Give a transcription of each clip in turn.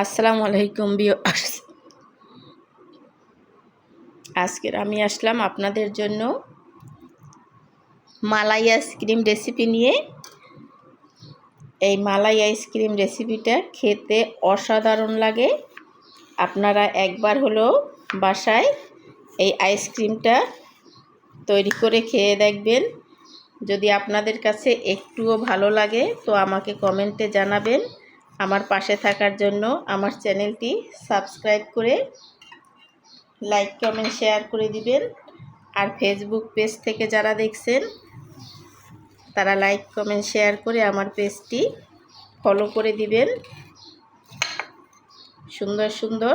আসসালামু আলাইকুম ভিউয়ার্স। আজকের আমি আসলাম আপনাদের জন্য মালাই আইসক্রিম রেসিপি নিয়ে। এই মালাই আইসক্রিম রেসিপিটা খেতে অসাধারণ লাগে। আপনারা একবার হলো বাসায় এই আইসক্রিমটা তৈরি করে খেয়ে দেখবেন। যদি আপনাদের কাছে একটুও ভালো লাগে তো আমাকে কমেন্টে জানাবেন। আমার পাশে থাকার জন্য আমার চ্যানেলটি সাবস্ক্রাইব করে লাইক কমেন্ট শেয়ার করে দিবেন। আর ফেসবুক পেজ থেকে যারা দেখছেন তারা লাইক কমেন্ট শেয়ার করে আমার পেজটি ফলো করে দিবেন। সুন্দর সুন্দর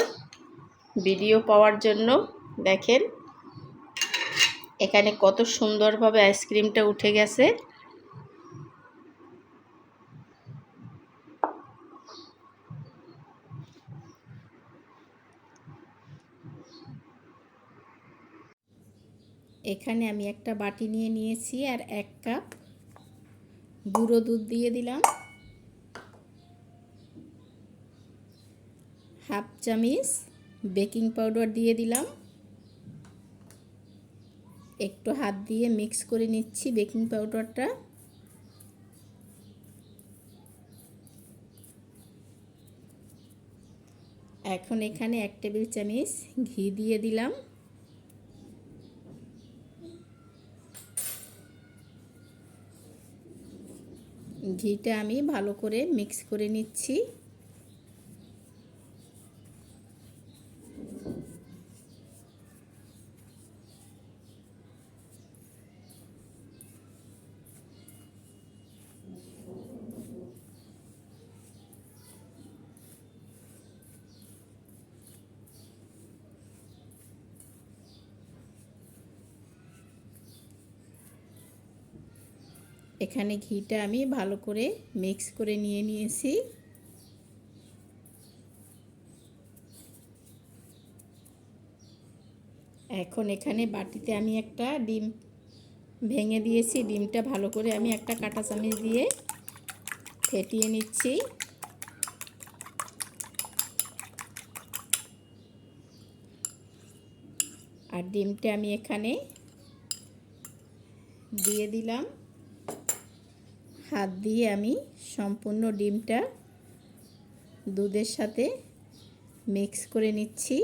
ভিডিও পাওয়ার জন্য দেখেন এখানে কত সুন্দরভাবে আইসক্রিমটা উঠে গেছে। এখানে আমি একটা বাটি নিয়ে নিয়েছি আর 1 কাপ গুঁড়ো দুধ দিয়ে দিলাম, হাফ চামচ বেকিং পাউডার দিয়ে দিলাম। একটু হাত দিয়ে মিক্স করে নিচ্ছি বেকিং পাউডারটা। এখন এখানে 1 টেবিল চামচ ঘি দিয়ে দিলাম। ঘিটা আমি ভালো করে মিক্স করে নিচ্ছি। এখানে ঘিটা আমি ভালো করে মিক্স করে নিয়েছি। এখন এখানে বাটিতে আমি একটা ডিম ভেঙে দিয়েছি। ডিমটা ভালো করে আমি একটা কাঁটা চামচ দিয়ে ফেটিয়ে নিচ্ছি। আর ডিমটা আমি এখানে দিয়ে দিলাম। হাত দিয়ে আমি সম্পূর্ণ ডিমটা দুধের সাথে মিক্স করে নিচ্ছি।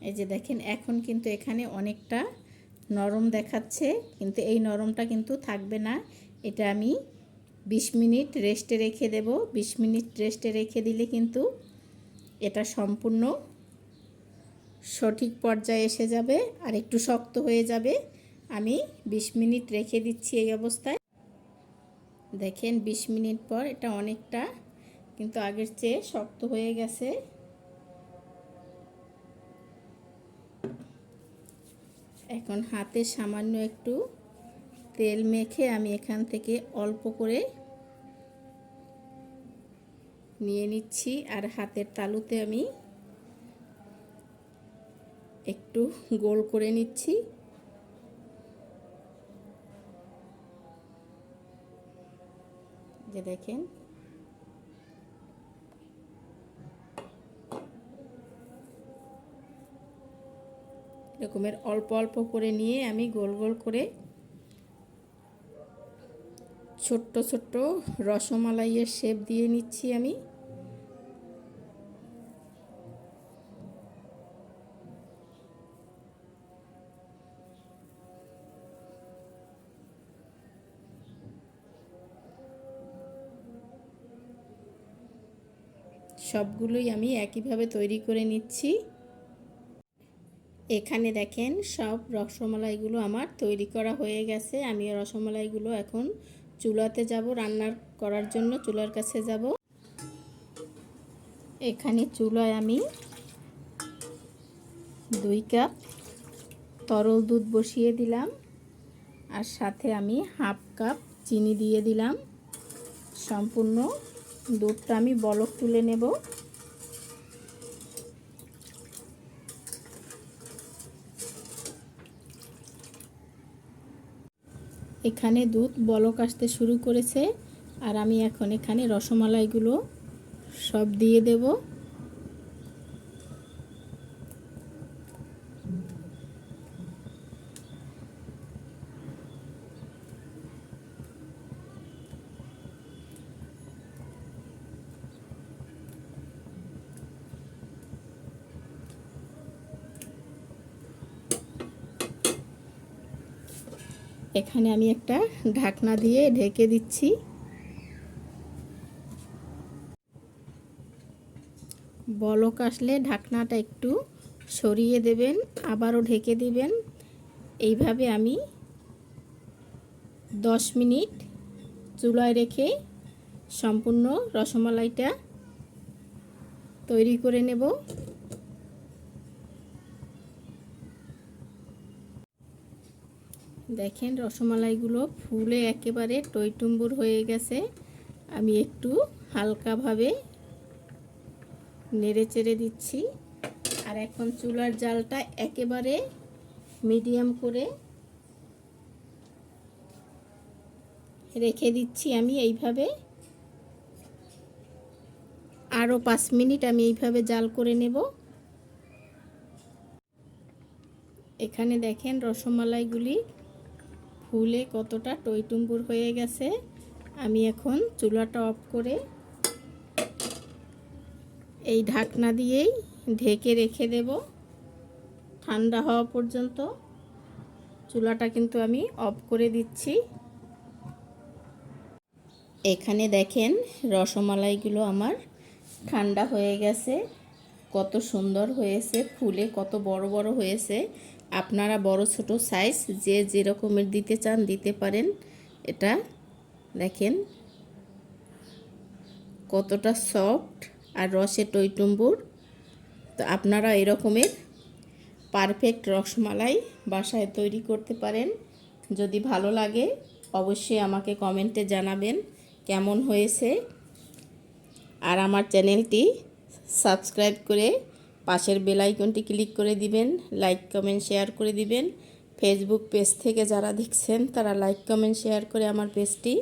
এই যে দেখেন এখন কিন্তু এখানে অনেকটা নরম দেখাচ্ছে, কিন্তু এই নরমটা কিন্তু থাকবে না। এটা আমি 20 মিনিট রেস্টে রেখে দেব। 20 মিনিট রেস্টে রেখে দিলে কিন্তু এটা সম্পূর্ণ সঠিক পর্যায়ে এসে যাবে আর একটু শক্ত হয়ে যাবে। আমি 20 মিনিট রেখে দিচ্ছি এই অবস্থায়। দেখেন 20 মিনিট পর এটা অনেকটা কিন্তু আগের চেয়ে শক্ত হয়ে গেছে। এখন হাতে সামান্য একটু তেল মেখে আমি এখান থেকে অল্প করে নিয়ে নিচ্ছি আর হাতের তালুতে আমি একটু গোল করে নিচ্ছি। যে দেখেন এরকমের অল্প অল্প করে নিয়ে আমি গোল গোল করে ছোট্ট ছোট্ট রসমালাইয়ের শেপ দিয়ে নিচ্ছি আমি। সবগুলোই আমি একইভাবে তৈরি করে নিচ্ছি। এখানে দেখেন সব রসমালাইগুলো আমার তৈরি করা হয়ে গেছে। আমি রসমালাইগুলো এখন চুলাতে যাব, রান্না করার জন্য চুলার কাছে যাব। এখানে চুলায় আমি 2 কাপ তরল দুধ বসিয়ে দিলাম, আর সাথে আমি হাফ কাপ চিনি দিয়ে দিলাম। সম্পূর্ণ দুধটা আমি বলক তুলে নেব। এখানে দুধ বলক আসতে শুরু করেছে, আর আমি এখন এখানে রসমালাইগুলো সব দিয়ে দেব। এখানে আমি একটা ঢাকনা দিয়ে ঢেকে দিচ্ছি। বলক আসলে ঢাকনাটা একটু সরিয়ে দেবেন, আবারও ঢেকে দিবেন। এইভাবে আমি 10 মিনিট চুলায় রেখে সম্পূর্ণ রসমালাইটা তৈরি করে নেব। দেখেন রসমালাইগুলো ফুলে একেবারে টইটুম্বুর হয়ে গেছে। আমি একটু হালকাভাবে নেড়ে চেড়ে দিচ্ছি, আর এখন চুলার জালটা একেবারে মিডিয়াম করে রেখে দিচ্ছি। আমি এইভাবে আরও 5 মিনিট আমি এইভাবে জাল করে নেব। এখানে দেখেন রসমালাইগুলি ফুলে কতটা টইটুম্বুর হয়ে গেছে। আমি এখন চুলাটা অফ করে এই ঢাকনা দিয়েই ঢেকে রেখে দেব ঠান্ডা হওয়া পর্যন্ত। চুলাটা কিন্তু আমি অফ করে দিচ্ছি। এখানে দেখেন রসমালাইগুলো আমার ঠান্ডা হয়ে গেছে, কত সুন্দর হয়েছে, ফুলে কত বড় বড় হয়েছে। আপনারা বড় ছোট সাইজ যে যেরকমের দিতে চান দিতে পারেন। এটা দেখেন কতটা সফট আর রসে টইটুম্বুর। তো আপনারা এরকমের পারফেক্ট রসমালাই বাসায় তৈরি করতে পারেন। যদি ভালো লাগে অবশ্যই আমাকে কমেন্টে জানাবেন কেমন হয়েছে, আর আমার চ্যানেলটি সাবস্ক্রাইব করে পাশের বেল আইকনটি ক্লিক করে দিবেন, লাইক কমেন্ট শেয়ার করে দিবেন। ফেসবুক পেজ থেকে যারা দেখছেন তারা লাইক কমেন্ট শেয়ার করে আমার পেজটি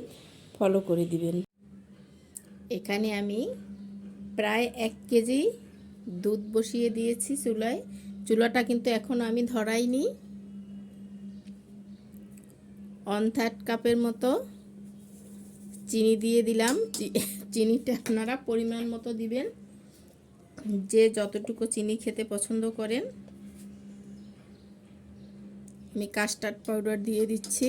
ফলো করে দিবেন। এখানে আমি প্রায় 1 কেজি দুধ বসিয়ে দিয়েছি চুলায়। চুলাটা কিন্তু এখনও আমি ধরাইনি। 1/3 কাপের মতো চিনি দিয়ে দিলাম। চিনিটা আপনারা পরিমাণ মতো দিবেন, যে যতটুকু চিনি খেতে পছন্দ করেন। আমি কাস্টার্ড পাউডার দিয়ে দিচ্ছি।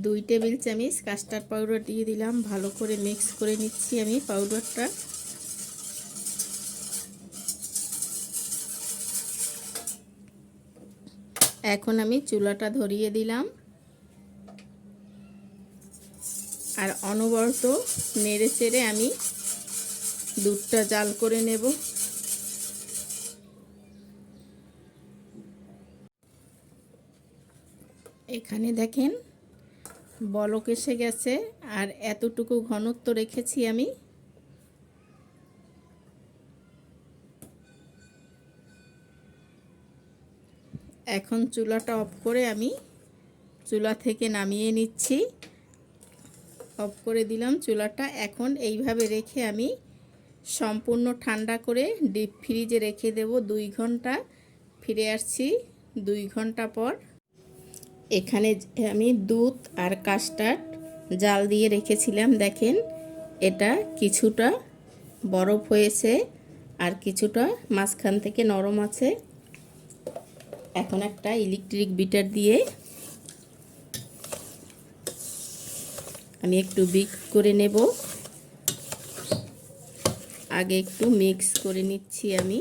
দুই টেবিল চামচ কাস্টার্ড পাউডার দিয়ে দিলাম। ভালো করে মিক্স করে নিচ্ছি আমি পাউডারটা। এখন আমি চুলাটা ধরিয়ে দিলাম, আর অনবরত নেড়ে চেড়ে আমি দুধটা জাল করে নেব। এখানে দেখেন বলক এসে গেছে, আর এতটুকু ঘনত্ব রেখেছি আমি। এখন চুলাটা অফ করে আমি চুলা থেকে নামিয়ে নিচ্ছি। অফ করে দিলাম চুলাটা। এখন এইভাবে রেখে আমি সম্পূর্ণ ঠান্ডা করে ডিপ ফ্রিজে রেখে দেব 2 ঘন্টা। ফিরে আসছি 2 ঘন্টা পর। এখানে আমি দুধ আর কাস্টার্ড জাল দিয়ে রেখেছিলাম। দেখেন এটা কিছুটা বরফ হয়েছে, আর কিছুটা মাঝখান থেকে নরম আছে। এখন একটা ইলেকট্রিক বিটার দিয়ে আমি একটু বিট করে নেব। আগে একটু মিক্স করে নিচ্ছি আমি।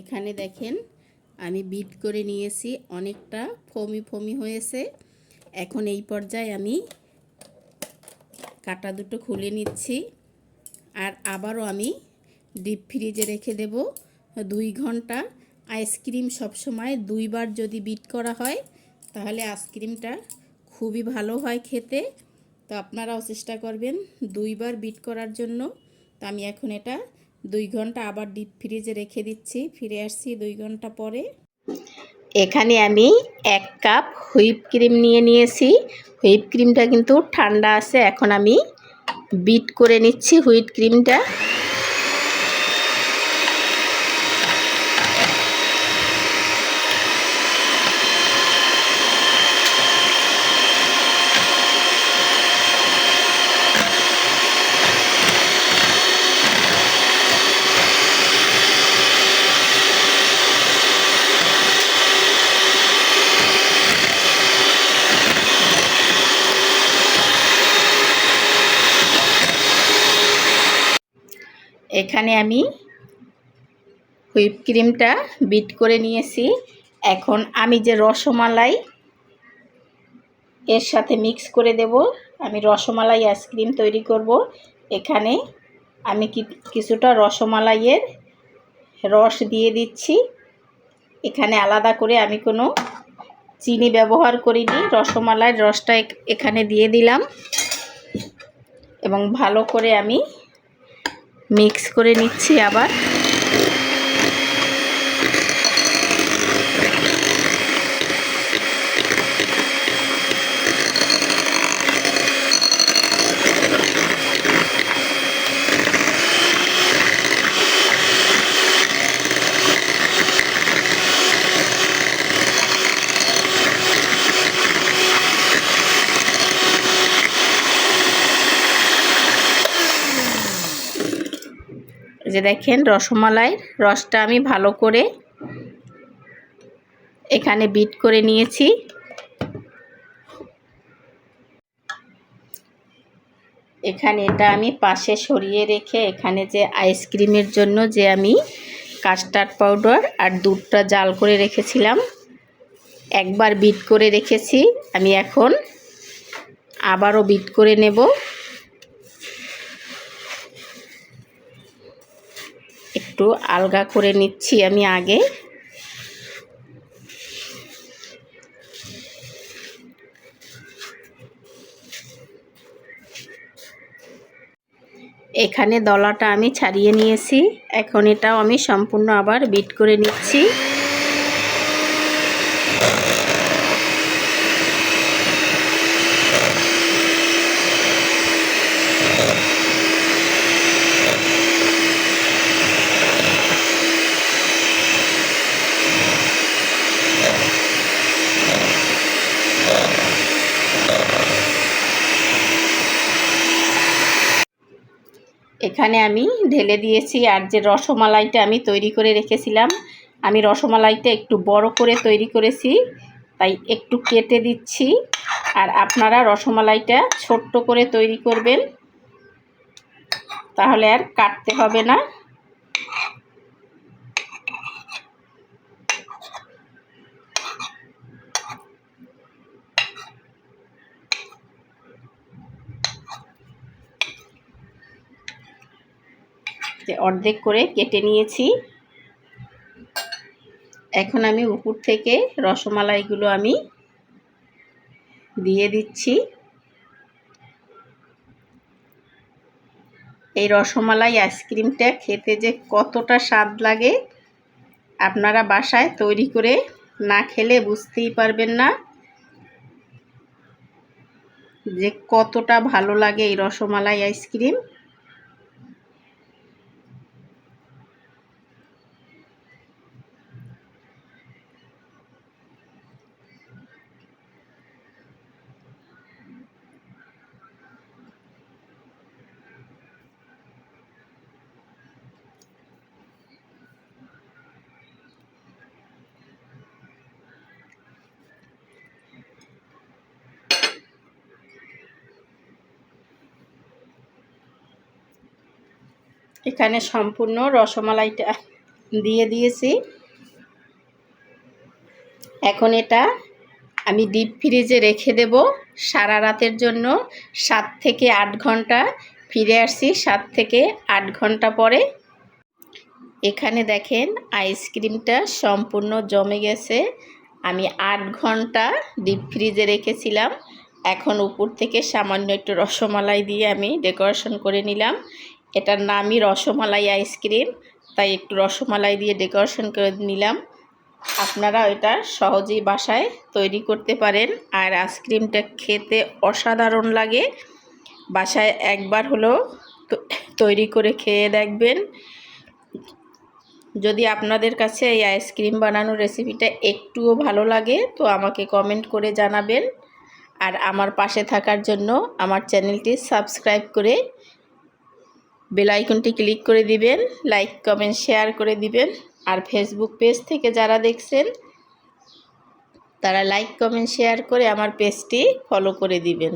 এখানে দেখেন আমি বিট করে নিয়েছি, অনেকটা ফমি ফমি হয়েছে। এখন এই পর্যায়ে আমি কাটা দুটো খুলে নিচ্ছি, আর আবারও আমি ডিপ ফ্রিজে রেখে দেব 2 ঘন্টা। আইসক্রিম সবসময় 2 বার যদি বিট করা হয় তাহলে আইসক্রিমটা খুবই ভালো হয় খেতে। তো আপনারাও চেষ্টা করবেন 2 বার বিট করার জন্য। তো আমি এখন এটা 2 ঘন্টা আবার ডিপ ফ্রিজে রেখে দিচ্ছি। ফিরে আসছি 2 ঘন্টা পরে। এখানে আমি 1 কাপ হুইপ ক্রিম নিয়েছি। হুইপ ক্রিমটা কিন্তু ঠান্ডা আছে। এখন আমি বিট করে নিচ্ছি হুইপ ক্রিমটা। এখানে আমি হুইপ ক্রিমটা বিট করে নিয়েছি। এখন আমি যে রসমালাই এর সাথে মিক্স করে দেব। আমি রসমালাই আইসক্রিম তৈরি করব। এখানে আমি কিছুটা রসমালাইয়ের রস দিয়ে দিচ্ছি। এখানে আলাদা করে আমি কোনো চিনি ব্যবহার করিনি। রসমালাইয়ের রসটা এখানে দিয়ে দিলাম এবং ভালো করে আমি মিক্স করে নিচ্ছি আবার। যে দেখেন রসমালাইয়ের রসটা আমি ভালো করে এখানে বিট করে নিয়েছি। এখানে এটা আমি পাশে সরিয়ে রেখে এখানে যে আইসক্রিমের জন্য যে আমি কাস্টার্ড পাউডার আর দুধটা জাল করে রেখেছিলাম, একবার বিট করে রেখেছি। আমি এখন আবারও বিট করে নেব। একটু আলগা করে নিচ্ছি আমি আগে। এখানে দলাটা আমি ছাড়িয়ে নিয়েছি। এখন এটাও আমি সম্পূর্ণ আবার বিট করে নিচ্ছি। এখানে আমি ঢেলে দিয়েছি। আর যে রসমালাইটা আমি তৈরি করে রেখেছিলাম, আমি রসমালাইটা একটু বড় করে তৈরি করেছি, তাই একটু কেটে দিচ্ছি। আর আপনারা রসমালাইটা ছোট্ট করে তৈরি করবেন, তাহলে আর কাটতে হবে না। অর্ধেক করে কেটে নিয়েছি। এখন আমি উপর থেকে রসমালাইগুলো আমি দিয়ে দিচ্ছি। এই রসমালাই আইসক্রিমটা খেতে যে কতটা স্বাদ লাগে আপনারা বাসায় তৈরি করে না খেলে বুঝতেই পারবেন না যে কতটা ভালো লাগে এই রসমালাই আইসক্রিম। এখানে সম্পূর্ণ রসমালাইটা দিয়ে দিয়েছি। এখন এটা আমি ডিপ ফ্রিজে রেখে দেব সারা রাতের জন্য। 7 থেকে 8 ঘন্টা। ফিরে আসছি 7 থেকে 8 ঘন্টা পরে। এখানে দেখেন আইসক্রিমটা সম্পূর্ণ জমে গেছে। আমি 8 ঘন্টা ডিপ ফ্রিজে রেখেছিলাম। এখন উপর থেকে সামান্য একটু রসমালাই দিয়ে আমি ডেকোরেশন করে নিলাম। এটার নামই রসমালাই আইসক্রিম, তাই একটু রসমালাই দিয়ে ডেকোরেশন করে নিলাম। আপনারা এটা সহজেই বাসায় তৈরি করতে পারেন। আর আইসক্রিমটা খেতে অসাধারণ লাগে। বাসায় একবার হলো তৈরি করে খেয়ে দেখবেন। যদি আপনাদের কাছে এই আইসক্রিম বানানোর রেসিপিটা একটুও ভালো লাগে তো আমাকে কমেন্ট করে জানাবেন। আর আমার পাশে থাকার জন্য আমার চ্যানেলটি সাবস্ক্রাইব করে বেল আইকনটি ক্লিক করে দিবেন। লাইক কমেন্ট শেয়ার করে দিবেন। আর ফেসবুক পেজ থেকে যারা দেখছেন তারা লাইক কমেন্ট শেয়ার করে আমার পেজটি ফলো করে দিবেন।